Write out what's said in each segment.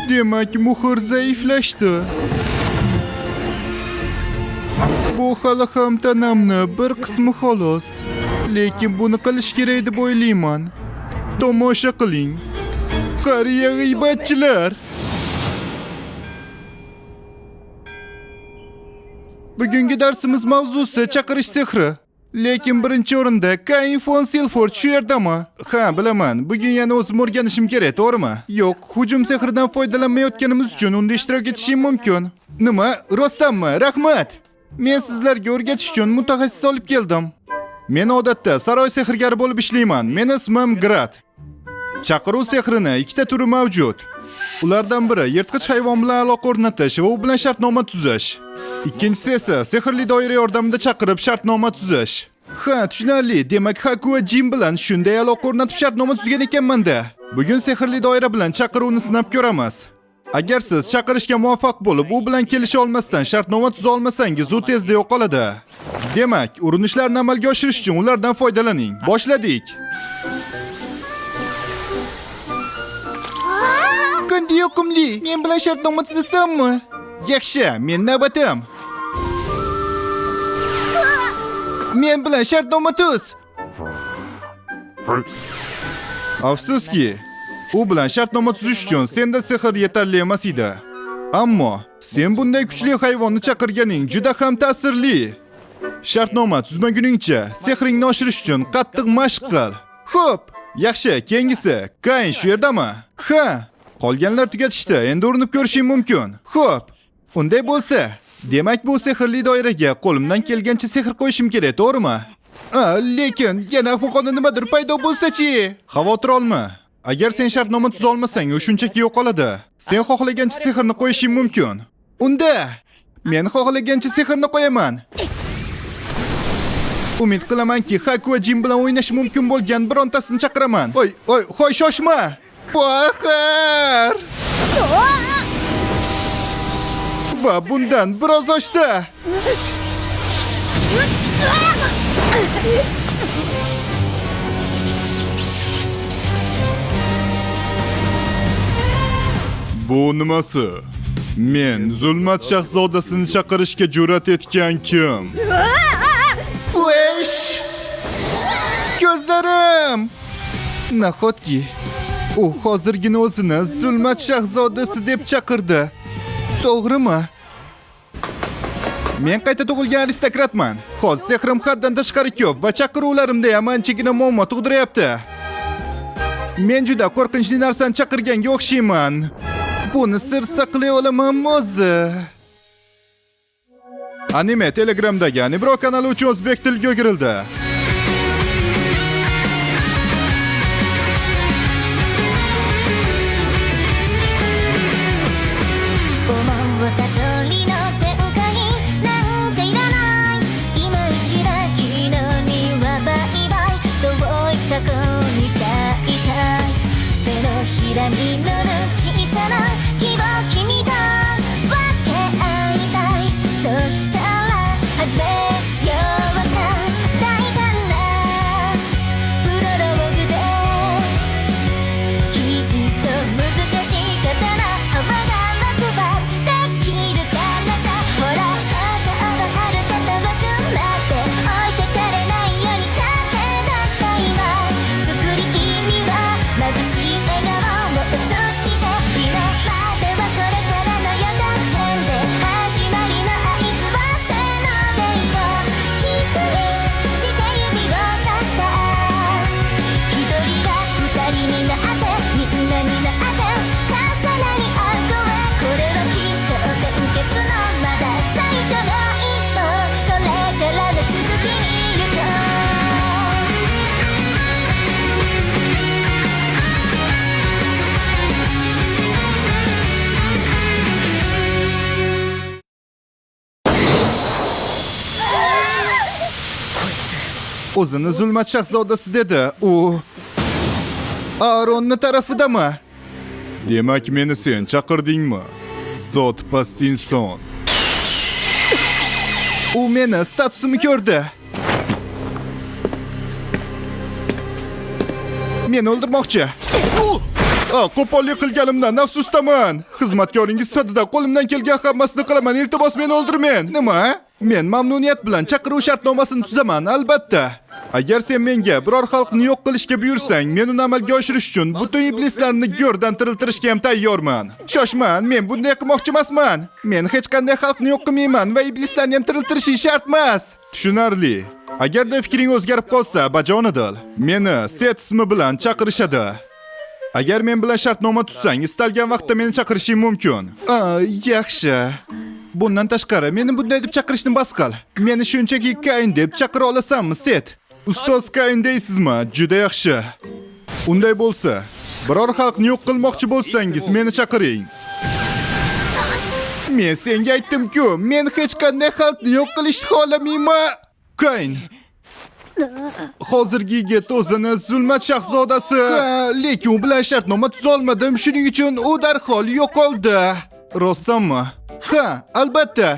Demak, muhr zaiflashdi. Bu hali ham tanamni bir qismi xolos. Lekin buni qilish kerak deb o'ylayman. Tomosha qiling. Qariya g'iybatchilar. Bugungi darsimiz mavzusi chaqirish sehri. Lekin birinchi o'rinda Cain von Silford shu yerdami? Ha, bilaman. Bugun yana o'zim o'rganishim kerak, to'g'rimi? Yo'q, hujum sehridan foydalanmayotganimiz uchun unda ishtirok etishim mumkin. Nima? Rostdanmi? Rahmat. Men sizlarga o'rgatish uchun mutaxassis olib keldim. Men odatda saroy sehrgari bo'lib ishlayman. Meni ismim Grat. Chaqiruv sehrining ikkita turi mavjud. Ulardan biri yirtqich hayvon bilan aloqa o'rnatish va u bilan shartnoma tuzish. Ikkinchisi esa sehrli doira yordamida chaqirib shartnoma tuzish. Ha, tushunarli. Demak, Haku va Jim bilan shunday aloqa o'rnatib shartnoma tuzgan ekanman-da. Bugun sehrli doira bilan chaqiruvni sinab ko'ramiz. Agar siz chaqirishga muvaffaq bo'lib, u bilan kelisha olmasdan shartnoma tuza olmasangiz, u tezda yo'qoladi. Demak, urinishlarni amalga oshirish uchun ulardan foydalaning. Boshladik. Qanday yoqimli. Men bilan shartnoma tuzasammi? Yaxshi, men navbatim. Men bilan shartnoma tuz. Afsuski, u bilan shartnoma tuzish uchun senda sehr yetarli emas edi. Ammo sen bunday kuchli hayvonni chaqirganing juda ham ta'sirli. Shartnoma tuzmaguningcha sehringni oshirish uchun qattiq mashq qil. Xo'p, yaxshi, keyingisi Cain shu yerdami? Ha, qolganlar tugatishdi. Endi urinib ko'rishim mumkin. Xo'p, unday bo'lsa, demak bu sehrli doiraga qo'limdan kelgancha sehr qo'yishim kerak, to'g'rimi? Lekin yana muqona nimadir paydo bo'lsa-chi? Xavotir olma. Agar sen shartnoma tuza olmasang, u shunchaki yo'qoladi. Sen xohlagancha sehrni qo'yishing mumkin. Unda men xohlagancha sehrni qo'yaman. Umid qilamanki, Haku va Jim bilan o'ynash mumkin bo'lgan birontasini chaqiraman. Hoy, shoshma. Baxir! Va bundan biroz oshsa. Bu nimasi? Men Zulmat shahzodasini chaqirishga jur'at etgan kim? Flash! Ko'zlarim! Nahotki u hozirgina o'zini Zulmat shahzodasi deb chaqirdi. To'g'rimi? Men qayta tug'ilgan aristokratman. Hozir sehrim haddan tashqari ko'p va chaqiruvlarimda ham anchagina muammo tug'diryapti. Men juda qo'rqinchli narsani chaqirganga o'xshayman. Buni sir saqlay olamanmi o'zi? Anime Telegramdagi Anibro kanali uchun o'zbek tiliga o'girildi. O'zini Zulmat shahzodasi dedi. U Aronni tarafidami? Demak meni sen chaqirdingmi? Zot past inson. U meni statusimi ko'rdi. Meni o'ldirmoqchi. Qo'pollik qilganimdan afsusdaman. Xizmatkoringiz sifatida qo'limdan kelgan hammasini qilaman. Iltimos meni o'ldirmang. Nima? Men mamnuniyat bilan chaqiruv shartnomasini tuzaman, albatta. Agar sen menga biror xalqni yo'q qilishga buyursang, men uni amalga oshirish uchun butun iblislarni go'rdan tiriltirishga ham tayyorman. Shoshman, men bunday qilmoqchi emasman. Men hech qanday xalqni yo'q qilmayman va iblislarni ham tiriltirishim shart emas. Tushunarli. Agarda fikring o'zgarib qolsa, bajonidil. Meni Set ismi bilan chaqirishadi. Agar men bilan shartnoma tuzsang, istalgan vaqtda meni chaqirishing mumkin. Yaxshi. Bundan tashqari, meni bunday deb chaqirishni bas qil. Meni shunchaki Kain deb chaqira olasanmi, Set? Ustoz Kain deysizmi? Juda yaxshi. Unday bo'lsa, biror xalqni yo'q qilmoqchi bo'lsangiz, meni chaqiring. Men senga aytdim-ku, men hech qanday xalqni yo'q qilishni xohlamayman. Kain. Hozirgi yigit o'zini zulmat shahzodasi. Lekin u bilan shartnoma tuza olmadim, shuning uchun u darhol yo'qoldi. Rostdanmi? Ha, albatta.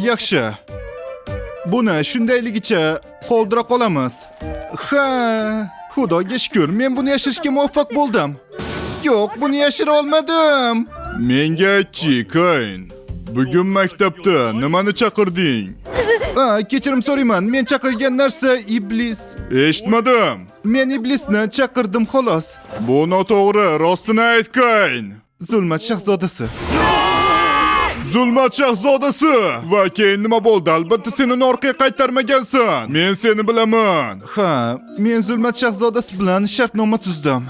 Yaxshi. Buni shundayligicha qoldira qolamiz. Ha, Xudoga shukr, men buni yashirishga muvaffaq bo'ldim. Yo'q, buni yashira olmadim. Menga aytchi, Kain. Bugun maktabda nimani chaqirding? Kechirim so'rayman. Men chaqirgan narsa iblis. Eshitmadim. Men iblisni chaqirdim xolos. Bu noto'g'ri. Rostini ayt, Kain. Zulmat shahzodasi. Zulmat shahzodasi. Va keyin nima bo'ldi? Albatta sen uni orqaga qaytarmagansan. Men seni bilaman. Ha, men Zulmat shahzodasi bilan shartnoma tuzdim.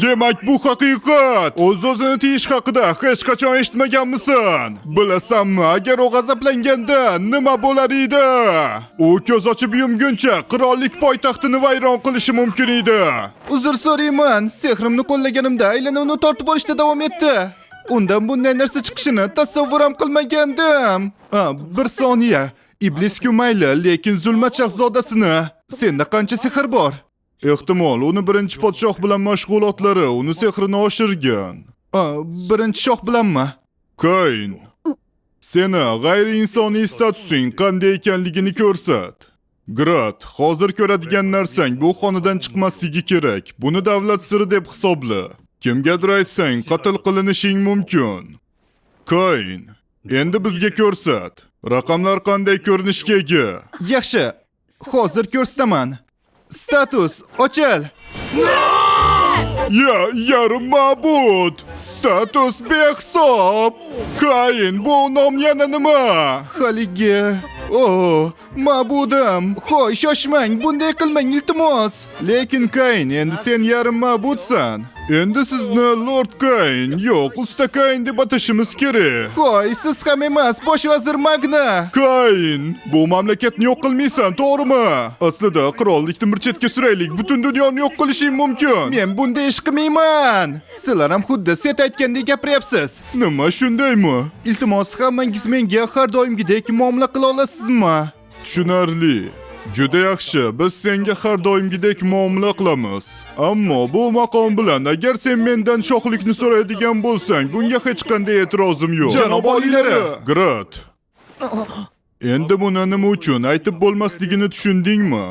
Demak bu haqiqat. O'z-o'zini tiyish haqida hech qachon eshitmaganmisan? Bilasanmi, agar u g'azablanganda nima bo'lar edi? U ko'z ochib yumguncha qirollik poytaxtini vayron qilishi mumkin edi. Uzr so'rayman. Sehrimni qo'llaganimda aylanib uni tortib olishda davom etdi. Undan bunday narsa chiqishini tasavvur ham qilmagandim. Bir soniya. Iblis-ku mayli, lekin Zulmat shahzodasini. Senda qancha sehr bor? Ehtimol, uni birinchi podshoh bilan mashg'ulotlari uni sehrini oshirgan. Birinchi shoh bilanmi? Kain, seni g'ayri-insoniy statusing qanday ekanligini ko'rsat. Grat, hozir ko'radigan narsang bu xonadan chiqmasligi kerak. Buni davlat siri deb hisobla. Kimgadir aytsang, qatl qilinishing mumkin. Kain, endi bizga ko'rsat. Raqamlar qanday ko'rinishga ega? Yaxshi, hozir ko'rsataman. Status ochil. Yarim ma'bud. Status behisob. Kain, bu nom yana nima? Haligi. Ma'budim. Xo'sh, shoshmang, bunday qilmang iltimos. Lekin Kain, endi sen yarim ma'budsan. Endi sizni Lord Kain, yo'q, Usta Kain deb atashimiz kerak. Qo'y, siz ham emas, bosh vazir Magna. Kain, bu mamlakatni yo'q qilmaysan, to'g'rimi? Aslida qirollikni bir chetga suraylik, butun dunyoni yo'q qilishing mumkin. Men bunday ish qilmayman. Sizlar ham xuddi Set aytgandek gapiryapsiz. Nima shundaymi? Iltimos, hammangiz menga har doimgidek muomala qila olasizmi? Tushunarli. Juda yaxshi, biz senga har doimgidek muomala qilamiz. Ammo bu maqom bilan agar sen mendan shohlikni so'raydigan bo'lsang, bunga hech qanday e'tirozim yo'q. Janob oliylari. Grat. Endi buni nima uchun aytib bo'lmasligini tushundingmi?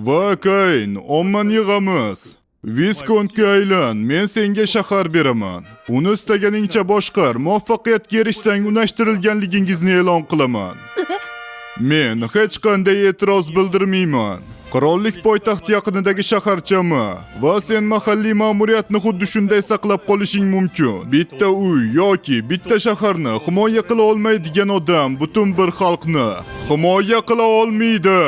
Va Kain, ommani yig'amiz. Viskontga aylan, men senga shahar beraman. Uni istaganingcha boshqar, muvaffaqiyatga erishsang unashtirilganligingizni e'lon qilaman. Men hech qanday e'tiroz bildirmayman. Qirollik poytaxti yaqinidagi shaharchami va sen mahalliy ma'muriyatni xuddi shunday saqlab qolishing mumkin. Bitta uy yoki bitta shaharni himoya qila olmaydigan odam butun bir xalqni himoya qila olmaydi.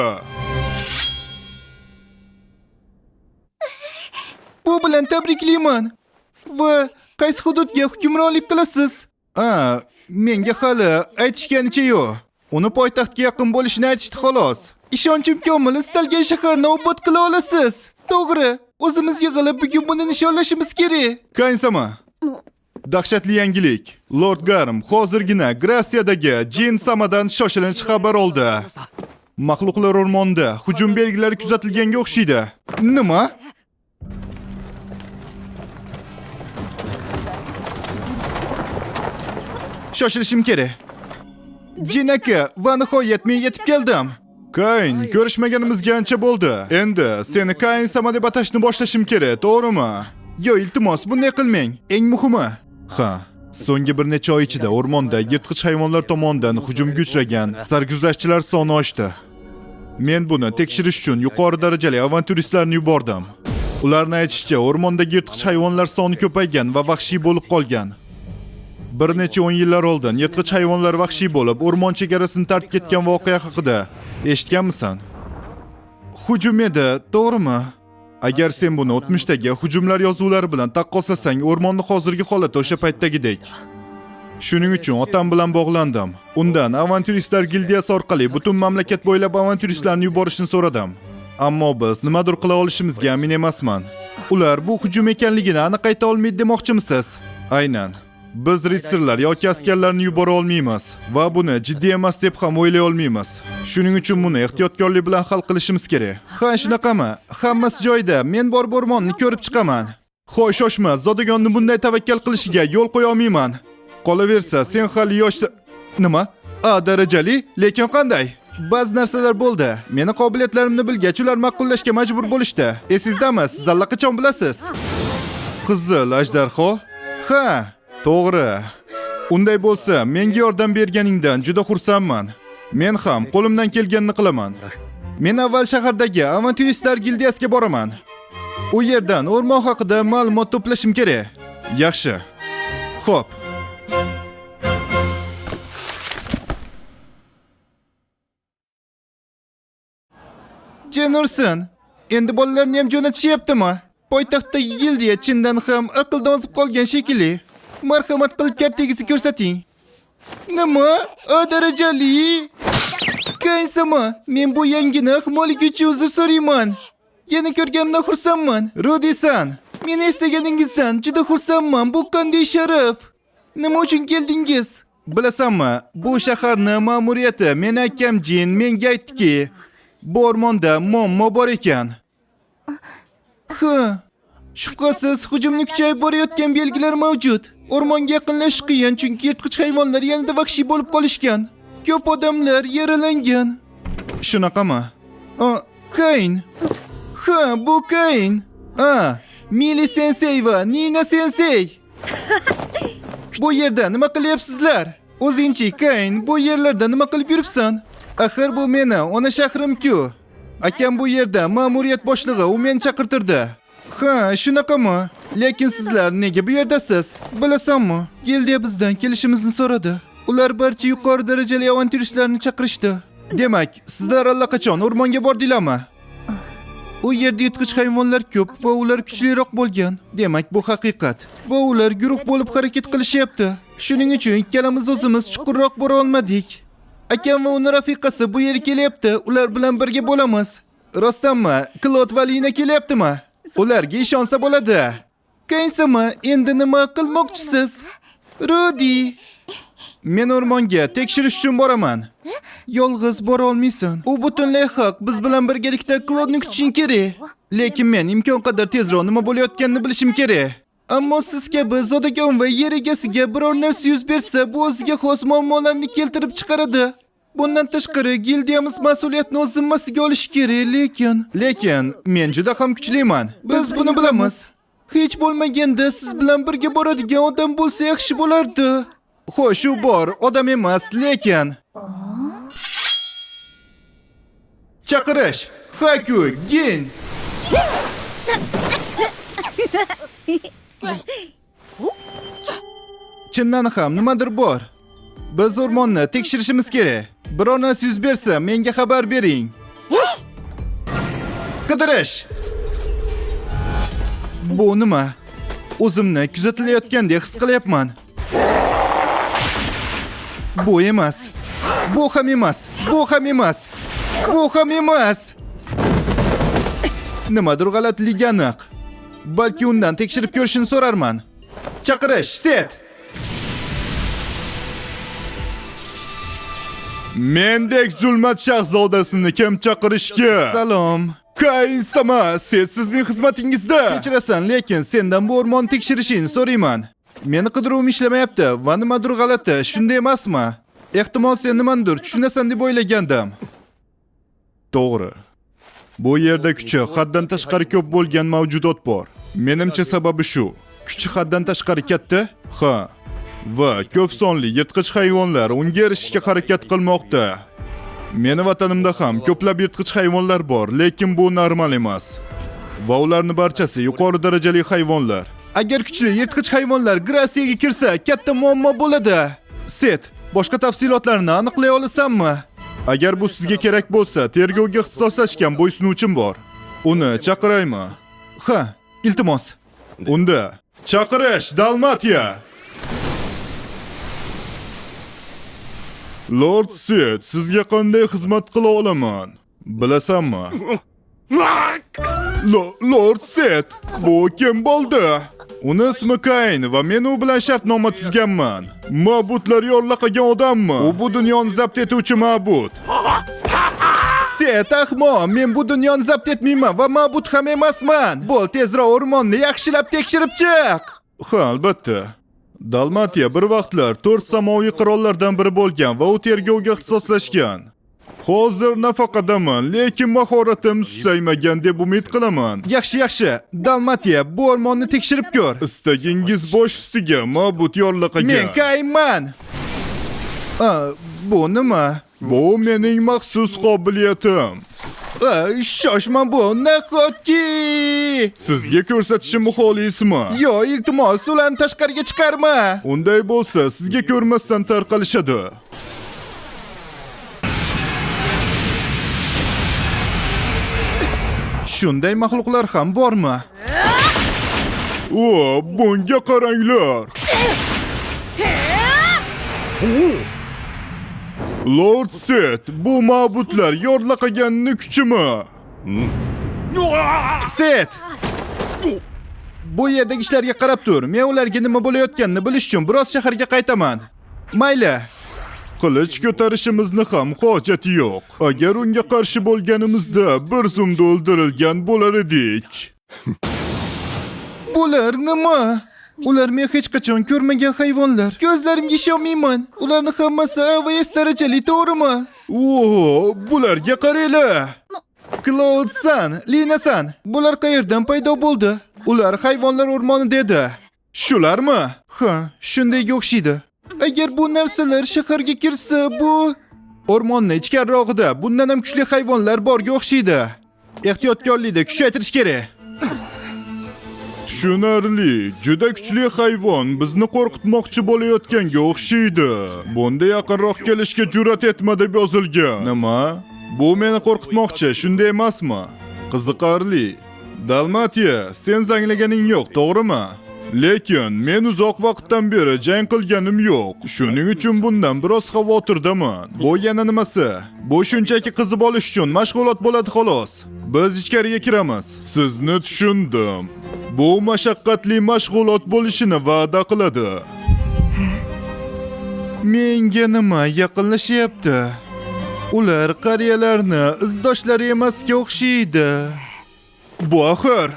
Bu bilan tabriklayman. Va qaysi hududga hukmronlik qilasiz? Menga hali aytishganicha yo'q. Uni poytaxtga yaqin bo'lishini aytishdi xolos. Ishonchim komil, istalgan shaharni obod qila olasiz. To'g'ri, o'zimiz yig'ilib bugun buni nishonlashimiz kerak. Kain-sama. Dahshatli yangilik. Lord Garm hozirgina Grasiyadagi Jin Samadan shoshilinch xabar oldi. Maxluqlar o'rmonida hujum belgilari kuzatilganga o'xshaydi. Nima? Shoshilishim kerak. Jin aka, va nihoyat men yetib keldim. Kayn, ko'rishmaganimizga ancha bo'ldi. Endi seni Kayn sama deb atashni boshlashim kerak, to'g'rimi? Yo, iltimos, bunday qilmang. Eng muhimi. Ha, so'nggi bir necha oy ichida o'rmonda yirtqich hayvonlar tomonidan hujumga uchragan sarguzashtchilar soni oshdi. Men buni tekshirish uchun yuqori darajali avanturistlarni yubordim. Ularning aytishicha, o'rmondagi yirtqich hayvonlar soni ko'paygan va vahshiy bo'lib qolgan. Bir necha 10 yillar oldin yirtqich hayvonlar vahshiy bo'lib, o'rmon chegarasini tark etgan voqea haqida eshitganmisan? Hujum edi, to'g'rimi? Agar sen buni o'tmishdagi hujumlar yozuvlari bilan taqqoslasang, o'rmonni hozirgi holati o'sha paytdagidek. Shuning uchun otam bilan bog'landim. Undan avanturistlar gildiyasi orqali butun mamlakat bo'ylab avanturistlarni yuborishni so'radim. Ammo biz nimadir qila olishimizga amin emasman. Ular bu hujum ekanligini aniq ayta olmaydi demoqchimisiz? Aynan. Biz ritsarlar yoki askarlarni yubora olmaymiz va buni jiddiy emas deb ham o'ylay olmaymiz. Shuning uchun buni ehtiyotkorlik bilan hal qilishimiz kerak. Ha, shunaqami? Hammasi joyida. Men borib o'rmonni ko'rib chiqaman. Xo'sh, shoshma, Zodagonni bunday tavakkal qilishiga yo'l qo'ya olmayman. Qolaversa, sen hali yoshda... Nima? Darajali, lekin qanday? Ba'zi narsalar bo'ldi. Meni qobiliyatlarimni bilgach, ular ma'qullashga majbur bo'lishdi. Esizdami? Siz allaqachon bilasiz. Qizil ajdarho? Ha, to'g'ri. Unday bo'lsa, menga yordam berganingdan juda xursandman. Men ham qo'limdan kelganini qilaman. Men avval shahardagi avanturistlar gildiyasiga boraman. U yerdan o'rmon haqida ma'lumot to'plashim kerak. Yaxshi. Xo'p. Jenursin, endi bolalarni ham jo'natishyaptimi? Poytaxtdagi gildiya chindan ham aqldan ozib qolgan shekilli. Marhamat qilib kartangizni ko'rsating. Nima? Darajali? Kaysama, men bu yangini ahmoqlik uchun uzr so'rayman. Yana ko'rganimdan xursandman. Rodisan, meni eslaganingizdan juda xursandman. Bu qanday sharaf? Nima uchun keldingiz? Bilasanmi, bu shaharni ma'muriyati meni akam Jin menga aytdiki, bu o'rmonda muammo bor ekan. Ha, shubhasiz hujumni kuchayib borayotgan belgilar mavjud. O'rmonga yaqinlashish qiyin, chunki yirtqich hayvonlar yanada vahshiy bo'lib qolishgan. Ko'p odamlar yaralangan. Shunaqami? Kayn. Ha, bu Kayn. Mili sensei va Nina sensei. Bu yerda nima qilyapsizlar? O'zingchi Kayn, bu yerlarda nima qilib yuribsan? Axir bu meni ona shahrim-ku. Akam bu yerda ma'muriyat boshlig'i, u meni chaqirtirdi. Ha, shunaqami? Lekin sizlar nega bu yerdasiz? Bilasanmi? Gildiya bizdan kelishimizni so'radi. Ular barcha yuqori darajali avanturistlarni chaqirishdi. Demak, sizlar allaqachon o'rmonga bordinglarmi? U yerda yirtqich hayvonlar ko'p va ular kuchliroq bo'lgan. Demak, bu haqiqat. Va ular guruh bo'lib harakat qilishyapti. Shuning uchun ikkalamiz o'zimiz chuqurroq bora olmadik. Akam va uning rafiqasi bu yerga kelyapti. Ular bilan birga bo'lamiz. Rostdanmi? Klod va Lina kelyaptimi? Ularga ishonsa bo'ladi. Kaysama, endi nima qilmoqchisiz? Rodi, men o'rmonga tekshirish uchun boraman. Yolg'iz bora olmaysan. U butunlay haq. Biz bilan birgalikda Klodni kutishing kerak. Lekin men imkon qadar tezroq nima bo'layotganini bilishim kerak. Ammo siz kabi zodagon va yer egasiga biror narsa yuz bersa, bu o'ziga xos muammolarni keltirib chiqaradi. Bundan tashqari gildiyamiz mas'uliyatni o'z zimmasiga olishi kerak, lekin men juda ham kuchliman. Biz buni bilamiz. Hech bo'lmaganda siz bilan birga boradigan odam bo'lsa yaxshi bo'lardi. Xo'sh, u bor, odam emas, lekin chaqirish. Haku, Gin. Chindan ham nimadir bor. Biz o'rmonni tekshirishimiz kerak. Biror narsa yuz bersa, menga xabar bering. Qidirish. Bu nima? O'zimni kuzatilayotgandek his qilyapman. Bu emas. Bu ham emas. Bu ham emas. Bu ham emas. Nimadir g'alatligi aniq. Balki undan tekshirib ko'rishini so'rarman. Chaqirish, set. Mendek zulmat shahzodasini kim chaqirishga? Salom. Kayn-sama, sizning xizmatingizda. Kechirasan, lekin sendan bu o'rmonni tekshirishingni so'rayman. Meni qidiruvim ishlamayapti va nimadir g'alati, shunday emasmi? Ehtimol sen nimandir tushunasan deb o'ylagandim. To'g'ri. Bu yerda kuchi haddan tashqari ko'p bo'lgan mavjudot bor. Menimcha sababi shu. Kuchi haddan tashqari katta? Ha. Va ko'p sonli yirtqich hayvonlar unga erishishga harakat qilmoqda. Meni vatanimda ham ko'plab yirtqich hayvonlar bor, lekin bu normal emas. Va ularning barchasi yuqori darajali hayvonlar. Agar kuchli yirtqich hayvonlar Grasiyaga kirsa, katta muammo bo'ladi. Set, boshqa tafsilotlarni aniqlay olasanmi? Agar bu sizga kerak bo'lsa, tergovga ixtisoslashgan bo'ysunuvchim bor. Uni chaqiraymi? Ha, iltimos. Unda chaqirish Dalmatiya. Lord Set, sizga qanday xizmat qila olaman? Bilasanmi? Lord Set, bu kim bo'ldi? Uni ismi Kain va men u bilan shartnoma tuzganman. Ma'budlar yo'llaqagan odammi? U bu dunyoni zabt etuvchi ma'bud. Set, ahmoq, men bu dunyoni zabt etmayman va ma'bud ham emasman. Bo'l, tezroq o'rmonni yaxshilab tekshirib chiq. Ha, albatta. Dalmatiya bir vaqtlar 4 samoviy qirollardan biri bo'lgan va u tergovga ixtisoslashgan. Hozir nafaqadaman, lekin mahoratim susaymagan deb umid qilaman. Yaxshi. Dalmatiya, bu o'rmonni tekshirib ko'r. Istagingiz bosh ustiga, ma'bud yo'llaqagan. Men Kaynman. Bu nima? Bu mening maxsus qobiliyatim. Shoshma bu, nahotki? Sizga ko'rsatishim xolismi? Yo'q, iltimos, ularni tashqariga chiqarma. Unday bo'lsa, sizga ko'rmasdan tarqalishadi. Shunday maxluqlar ham bormi? Bunga qaranglar. Lord Set, bu ma'budlar yo'llaqaganni kuchimi? Set! Bu yerdagi ishlarga qarab tur. Men ularga nima bo'layotganini bilish uchun biroz shaharga qaytaman. Mayli. Qilich ko'tarishimizni ham hojati yo'q. Agar unga qarshi bo'lganimizda bir zumda o'ldirilgan bo'lar edik. Bular nima? Ular men hech qachon ko'rmagan hayvonlar. Ko'zlarimga ishonmayman. Ularning hammasi AVS darajali, to'g'rimi? Bularga qaranglar. Cloud-san, Lina-san, bular qayerdan paydo bo'ldi? Ular hayvonlar o'rmoni dedi. Shularmi? Ha, shunday o'xshaydi. Agar bu narsalar shaharga kirsa, bu o'rmonning ichkarirog'ida bundan ham kuchli hayvonlar borga o'xshaydi. Ehtiyotkorlikda kuchaytirish kerak. Tushunarli, juda kuchli hayvon bizni qo'rqitmoqchi bo'layotganga o'xshaydi. Bunda yaqinroq kelishga jur'at etma deb yozilgan. Nima? Bu meni qo'rqitmoqchi, shunday emasmi? Qiziqarli. Dalmatiya, sen zanglaganing yo'q, to'g'rimi? Lekin men uzoq vaqtdan beri jang qilganim yo'q. Shuning uchun bundan biroz xavotirdaman. Bu yana nimasi? Bu shunchaki qizib olish uchun mashg'ulot bo'ladi xolos. Biz ichkariga kiramiz. Sizni tushundim. Bu mashaqqatli mashg'ulot bo'lishini va'da qiladi. Menga nima yaqinlashyapti? Ular qariyalarni izdoshlari emasga o'xshaydi. Bu axir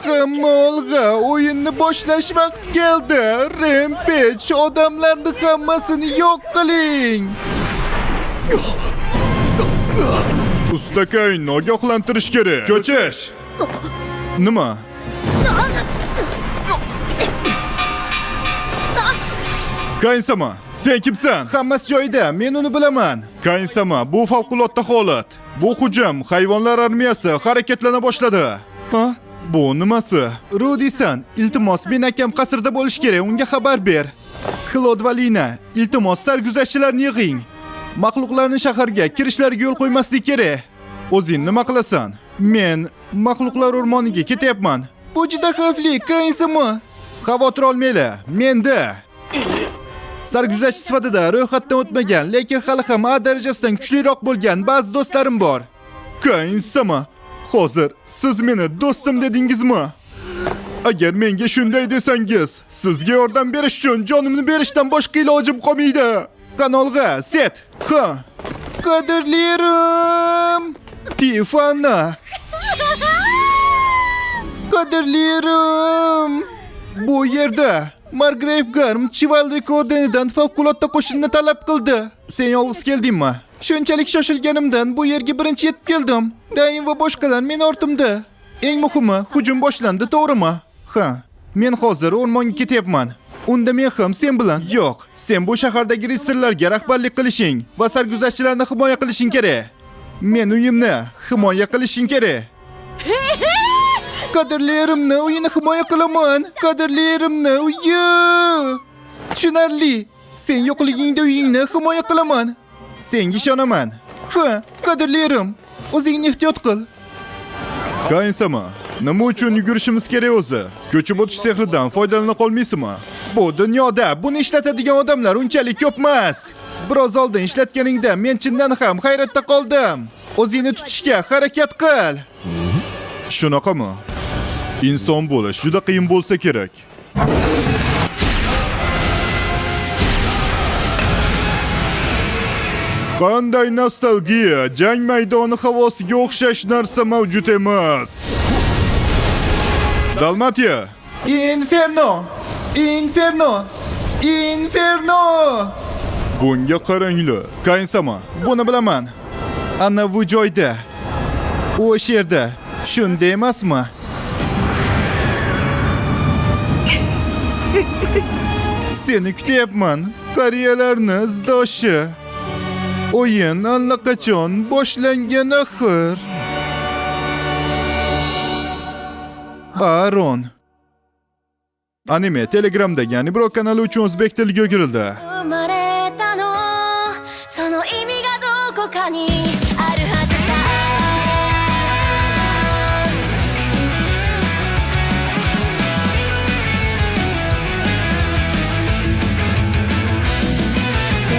Hamolga o'yinni boshlash vaqti keldi. Rampage, odamlarni hammasini yo'q qiling. Usta Kayn, ogohlantirish kerak. Ko'chish. Nima? Kayn-sama, sen kimsan? Hammasi joyida, men uni bilaman. Kayn-sama, bu favqulodda holat. Bu hujum, hayvonlar armiyasi harakatlana boshladi. Ha? Bu nimasi? Rudy-san, iltimos, men akam qasrda bo'lish kerak, unga xabar ber. Claude va Lina, iltimos, sarguzashtchilarni yig'ing. Maxluqlarning shaharga kirishlariga yo'l qo'ymaslik kerak. O'zing nima qilasan? Men maxluqlar o'rmoniga ketyapman. Bu juda xavfli, Kayn-sama. Xavotir olmanglar, menda. Sarguzashtchi sifatida ro'yxatdan o'tmagan, lekin hali ham A darajasidan kuchliroq bo'lgan ba'zi do'stlarim bor. Kayn-sama, hozir siz meni do'stim dedingizmi? Agar menga shunday desangiz, sizga yordam berish uchun jonimni berishdan boshqa ilojim qolmaydi. Kanalga set. Ha. Qadrlarim. Tifana. Kadirlerim. Bu yerde Margrave Garm Chivalry Ordeni'den favqulodda qo'shinni talab qildi. Sen yolg'iz keldingmi? Shunchalik shoshilganimdan bu yerga birinchi yetib keldim. Daim va boshqalar men ortimda. Eng muhimi, hujum boshlandi, to'g'rimi? Ha, men hozir o'rmonga ketyapman. Unda men ham sen bilan. Yo'q, sen bu shahardagi risirlarga rahbarlik qilishing va sarguzashtchilarni himoya qilishing kerak. Men uyimni himoya qilishing kerak. Qadrlarimni uyini himoya qilaman. Qadrlarimni uyi. Tushunarli. Sen yo'qligingda uyingni himoya qilaman. Senga ishonaman. Ha, qadrlarim, o'zingni ehtiyot qil. Qayinsama, nima uchun yugurishimiz kerak o'zi? Ko'chib o'tish sehridan foydalana qolmaysizmi? Bu dunyoda buni ishlatadigan odamlar unchalik ko'p emas. Biroz oldin ishlatganingda men chindan ham hayratda qoldim. O'zingni tutishga harakat qil. Shunaqami? Inson bo'lish juda qiyin bo'lsa kerak. Qanday nostalgiya, jang maydoni havosiga o'xshash narsa mavjud emas. Dalmatiya. Inferno! Inferno! Inferno! Bunga qaranglar. Qayinsama, buni bilaman. Ana bu joyda. O'sha yerda. Shunday emasmi? Seni kutyapman. Qariyalarni izdoshi. O'yin allaqachon boshlangan axir. Aron. Anime Telegramdagi Anibro kanali uchun o'zbek tiliga o'girildi. 生まれたのその意味がどこかにあるはずさ絶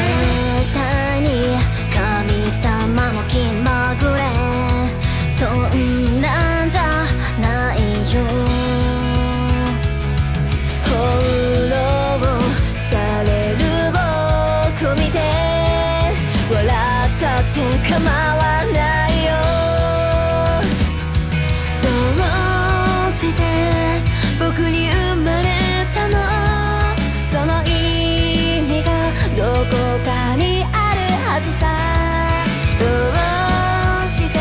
対に神様も気まぐれそんなんじゃないよ翻弄される僕を見て笑ったって構わないよどうして僕に生まれたのその意味がどこかにあるはずさどうして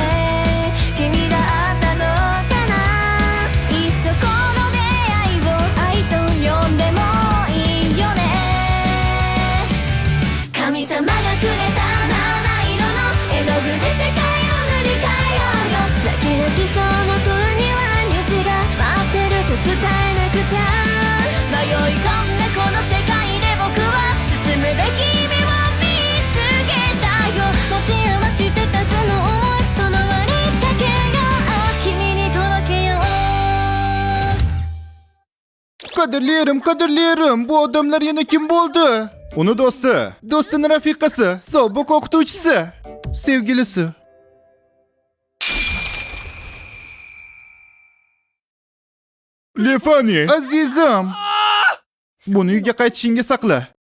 君だったのかないっそこの出会いを愛と呼んでもいいよね神様がくれた七色の絵の具で世界を塗り替えようよ泣き出しそうな空には虹が待ってると伝えなくちゃ迷い込んだこの世界で僕は進むべき意味を見つけたよ持て余してたその想いその輪にかけよう君に届けよう Qadrlarim, qadrlarim, bu odamlar yana kim bo'ldi? Uni do'sti, do'stining rafiqasi, sobiq o'qituvchisi, sevgilisi. Lefani, azizim. Buni uyga qaytishingga saqla.